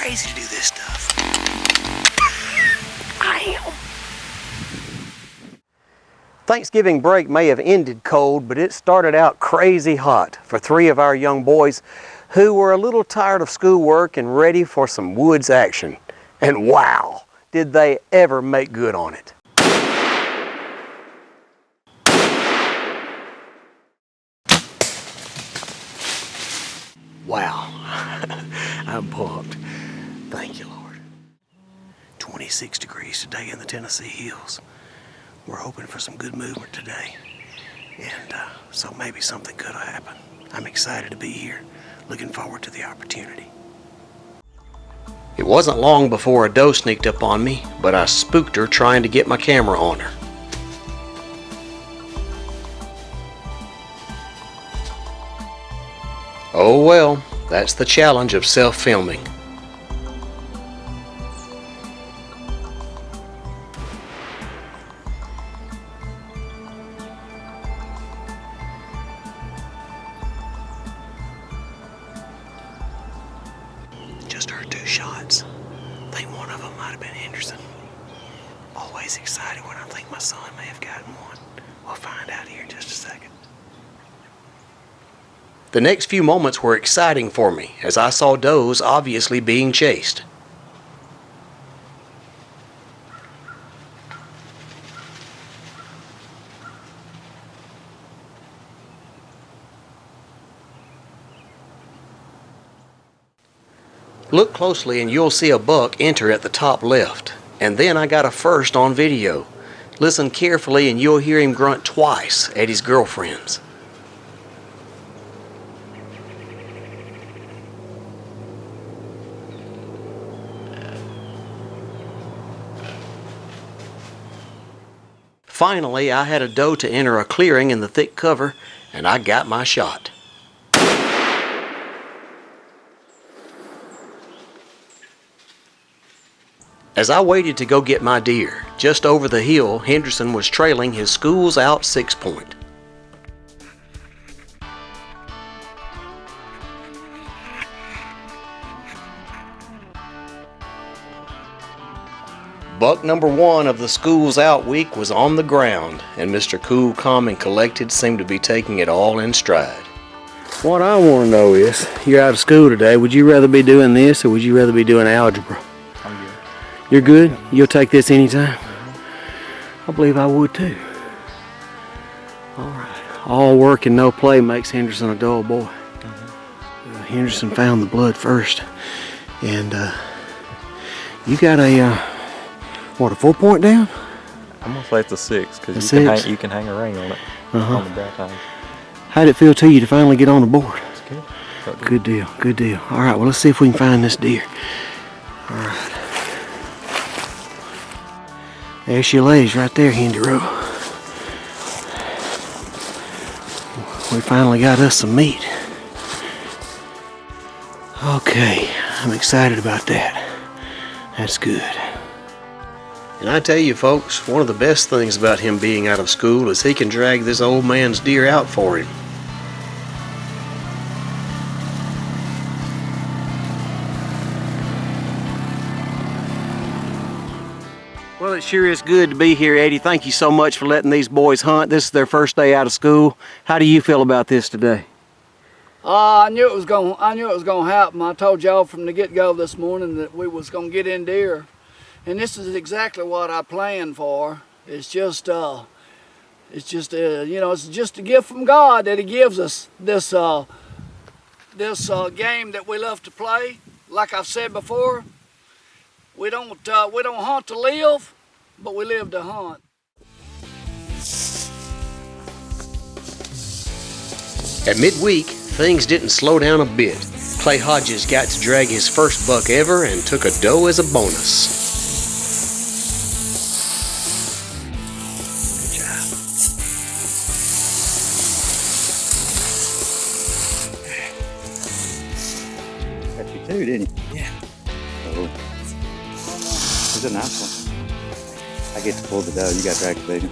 crazy to do this stuff. I am. Thanksgiving break may have ended cold, but it started out crazy hot for 3 of our young boys who were a little tired of schoolwork and ready for some woods action. And wow, did they ever make good on it. Wow, I'm pumped. Thank you, Lord. 26 degrees today in the Tennessee hills. We're hoping for some good movement today, and so maybe something good will happen. I'm excited to be here, looking forward to the opportunity. It wasn't long before a doe sneaked up on me, but I spooked her trying to get my camera on her. Oh well, that's the challenge of self-filming. Just heard 2 shots. I think one of them might have been Henderson. Always excited when I think my son may have gotten one. We'll find out here in just a second. The next few moments were exciting for me as I saw does obviously being chased. Look closely and you'll see a buck enter at the top left. And then I got a first on video. Listen carefully and you'll hear him grunt twice at his girlfriends. Finally, I had a doe to enter a clearing in the thick cover, and I got my shot. As I waited to go get my deer, just over the hill, Henderson was trailing his schools out 6-point. Buck number 1 of the schools out week was on the ground, and Mr. Cool, Calm, and Collected seemed to be taking it all in stride. What I want to know is, you're out of school today, would you rather be doing this or would you rather be doing algebra? I'm good. You're good? You'll take this anytime? I believe I would too. Alright. All work and no play makes Henderson a dull boy. Henderson found the blood first. And you got a 4-point down? I'm gonna say it's a 6 because you can hang a ring on it on the brow tine. How'd it feel to you to finally get on the board? It's good. Good deal, good deal. All right, well, let's see if we can find this deer. All right. There she lays right there, Hendy Row. We finally got us some meat. Okay, I'm excited about that. That's good. And I tell you folks, one of the best things about him being out of school is he can drag this old man's deer out for him. Well, it sure is good to be here, Eddie. Thank you so much for letting these boys hunt. This is their first day out of school. How do you feel about this today? I knew it was gonna happen. I told y'all from the get-go this morning that we was gonna get in deer. And this is exactly what I planned for. It's just you know, it's just a gift from God that He gives us this game that we love to play. Like I've said before, we don't hunt to live, but we live to hunt. At midweek, things didn't slow down a bit. Clay Hodges got to drag his first buck ever and took a doe as a bonus. Too, didn't you? Yeah. Oh. It's a nice one. I get to pull the doe. You got to drag the big one.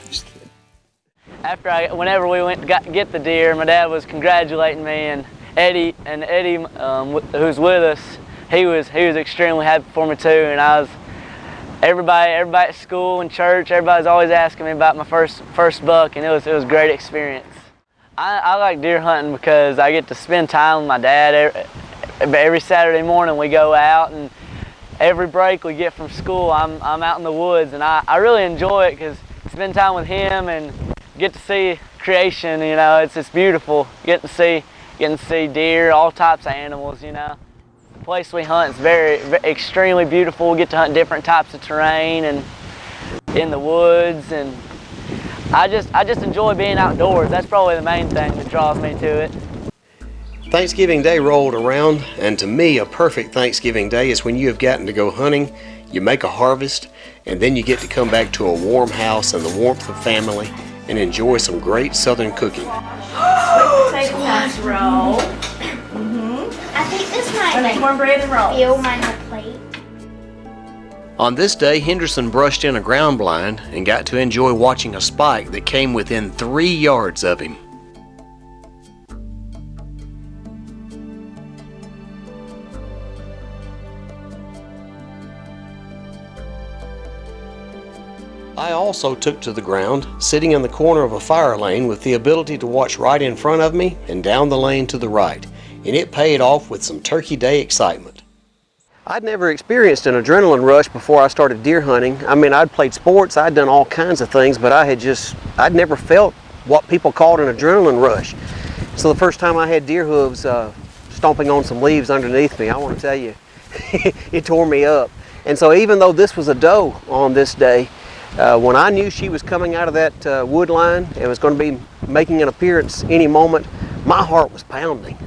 Just kidding. Whenever we went to get the deer, my dad was congratulating me, and Eddie who's with us, he was extremely happy for me too, and I was. Everybody at school and church, everybody's always asking me about my first buck, and it was a great experience. I like deer hunting because I get to spend time with my dad. Every Saturday morning we go out, and every break we get from school, I'm out in the woods, and I really enjoy it because spend time with him and get to see creation. You know, it's beautiful. Getting to see deer, all types of animals. You know, the place we hunt is extremely beautiful. We get to hunt different types of terrain and in the woods, and I just enjoy being outdoors. That's probably the main thing that draws me to it. Thanksgiving Day rolled around, and to me a perfect Thanksgiving Day is when you have gotten to go hunting, you make a harvest, and then you get to come back to a warm house and the warmth of family and enjoy some great southern cooking. Take a casserole. I think this might cornbread and rolls. fill my whole plate. On this day, Henderson brushed in a ground blind and got to enjoy watching a spike that came within 3 yards of him. I also took to the ground, sitting in the corner of a fire lane with the ability to watch right in front of me and down the lane to the right, and it paid off with some Turkey Day excitement. I'd never experienced an adrenaline rush before I started deer hunting. I mean, I'd played sports, I'd done all kinds of things, but I'd never felt what people called an adrenaline rush. So the first time I had deer hooves stomping on some leaves underneath me, I want to tell you, it tore me up. And so even though this was a doe on this day, when I knew she was coming out of that wood line and was going to be making an appearance any moment, my heart was pounding.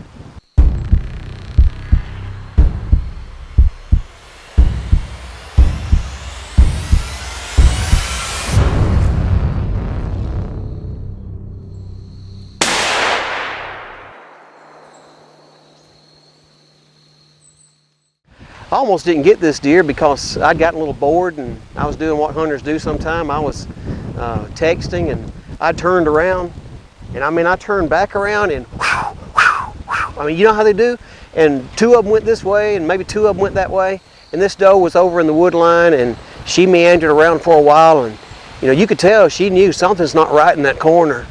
I almost didn't get this deer because I'd gotten a little bored and I was doing what hunters do sometime. I was texting, and I turned around, and I turned back around and whew, whew, whew. I mean, you know how they do? And 2 of them went this way and maybe 2 of them went that way, and this doe was over in the wood line, and she meandered around for a while, and you could tell she knew something's not right in that corner.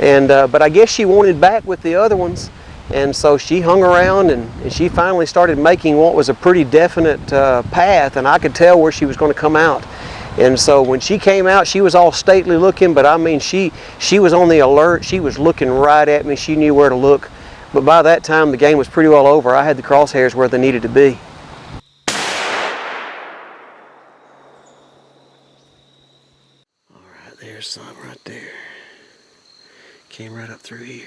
And but I guess she wanted back with the other ones. And so she hung around, and she finally started making what was a pretty definite path, and I could tell where she was going to come out. And so when she came out, she was all stately looking, but I mean, she was on the alert. She was looking right at me. She knew where to look. But by that time, the game was pretty well over. I had the crosshairs where they needed to be. All right, there's some right there. Came right up through here.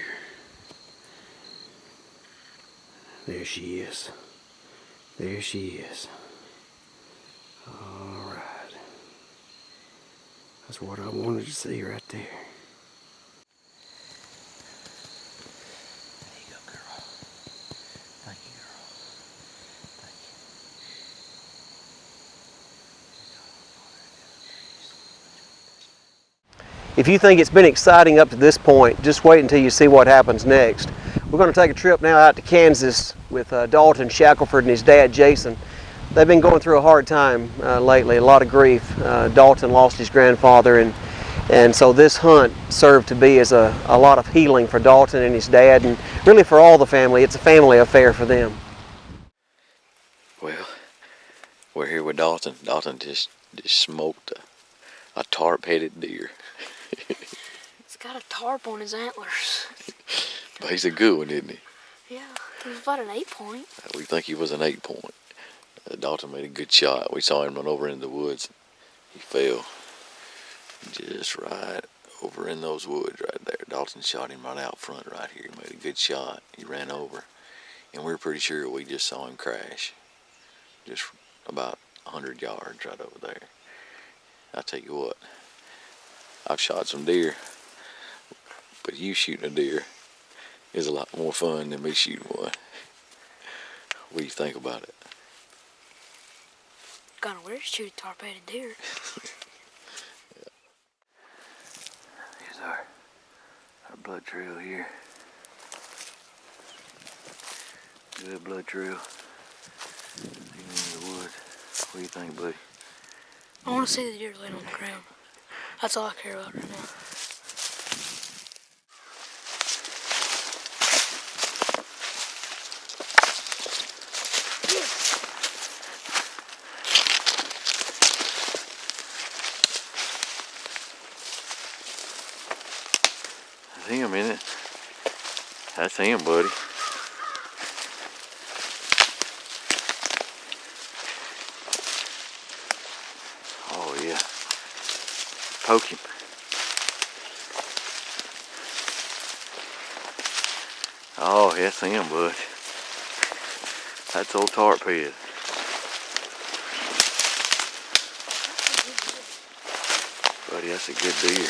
There she is. There she is. All right. That's what I wanted to see right there. There you go, girl. Thank you, girl. Thank you. If you think it's been exciting up to this point, just wait until you see what happens next. We're going to take a trip now out to Kansas with Dalton Shackelford and his dad, Jason. They've been going through a hard time lately, a lot of grief. Dalton lost his grandfather, and so this hunt served to be as a lot of healing for Dalton and his dad, and really for all the family. It's a family affair for them. Well, we're here with Dalton. Dalton just smoked a tarp-headed deer. He's got a tarp on his antlers. But he's a good one, isn't he? Yeah, he was about an 8-point. We think he was an 8-point. Dalton made a good shot. We saw him run over into the woods. He fell just right over in those woods right there. Dalton shot him right out front right here. He made a good shot. He ran over, and we're pretty sure we just saw him crash just about 100 yards right over there. I tell you what, I've shot some deer, but you shooting a deer is a lot more fun than me shooting one. What do you think about it? Kind of weird to shoot a tarp-headed deer. Yeah. Here's our blood trail here. Good blood trail. Even in the woods. What do you think, buddy? I want to see the deer laying on the ground. That's all I care about right now. That's him, isn't it? That's him, buddy. Oh yeah. Poke him. Oh, that's him, bud. That's old tarp head. Buddy, that's a good deer.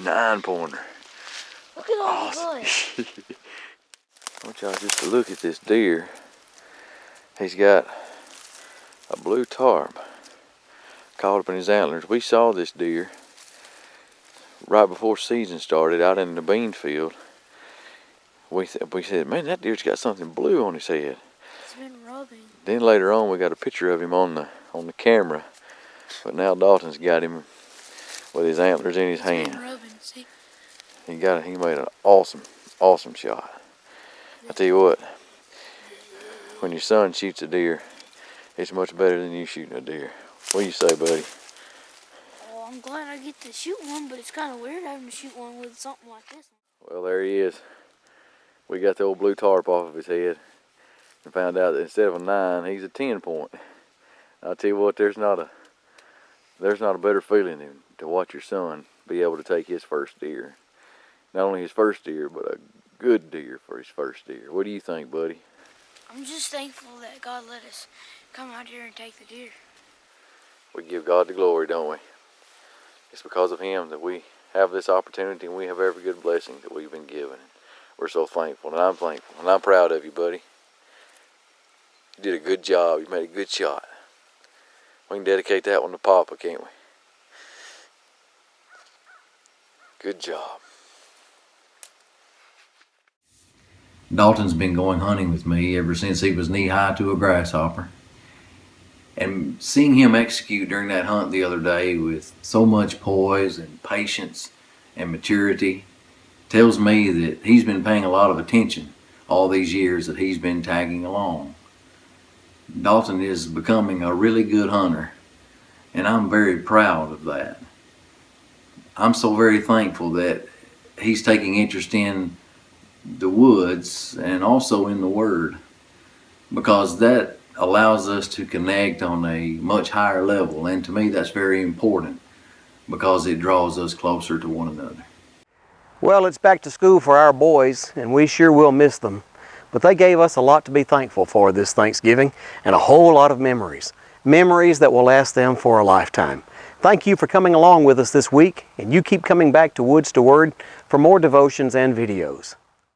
Nine pointer. Look at all the blood. I want y'all just to look at this deer. He's got a blue tarp caught up in his antlers. We saw this deer right before season started out in the bean field. We said, man, that deer's got something blue on his head. It's been rubbing. Then later on we got a picture of him on the camera. But now Dalton's got him with his antlers in his hand. See? He made an awesome shot. I tell you what, when your son shoots a deer, it's much better than you shooting a deer. What do you say, buddy? Well, I'm glad I get to shoot one, but it's kind of weird having to shoot one with something like this. Well, there he is. We got the old blue tarp off of his head and found out that instead of a 9, he's a 10 point. I'll tell you what, there's not a better feeling than to watch your son be able to take his first deer. Not only his first deer, but a good deer for his first deer. What do you think, buddy? I'm just thankful that God let us come out here and take the deer. We give God the glory, don't we? It's because of him that we have this opportunity and we have every good blessing that we've been given. We're so thankful, and I'm thankful, and I'm proud of you, buddy. You did a good job. You made a good shot. We can dedicate that one to Papa, can't we? Good job. Dalton's been going hunting with me ever since he was knee-high to a grasshopper. And seeing him execute during that hunt the other day with so much poise and patience and maturity tells me that he's been paying a lot of attention all these years that he's been tagging along. Dalton is becoming a really good hunter, and I'm very proud of that. I'm so very thankful that he's taking interest in the woods and also in the Word, because that allows us to connect on a much higher level, and to me that's very important because it draws us closer to one another. Well, it's back to school for our boys, and we sure will miss them. But they gave us a lot to be thankful for this Thanksgiving, and a whole lot of memories. Memories that will last them for a lifetime. Thank you for coming along with us this week, and you keep coming back to Woods to Word for more devotions and videos.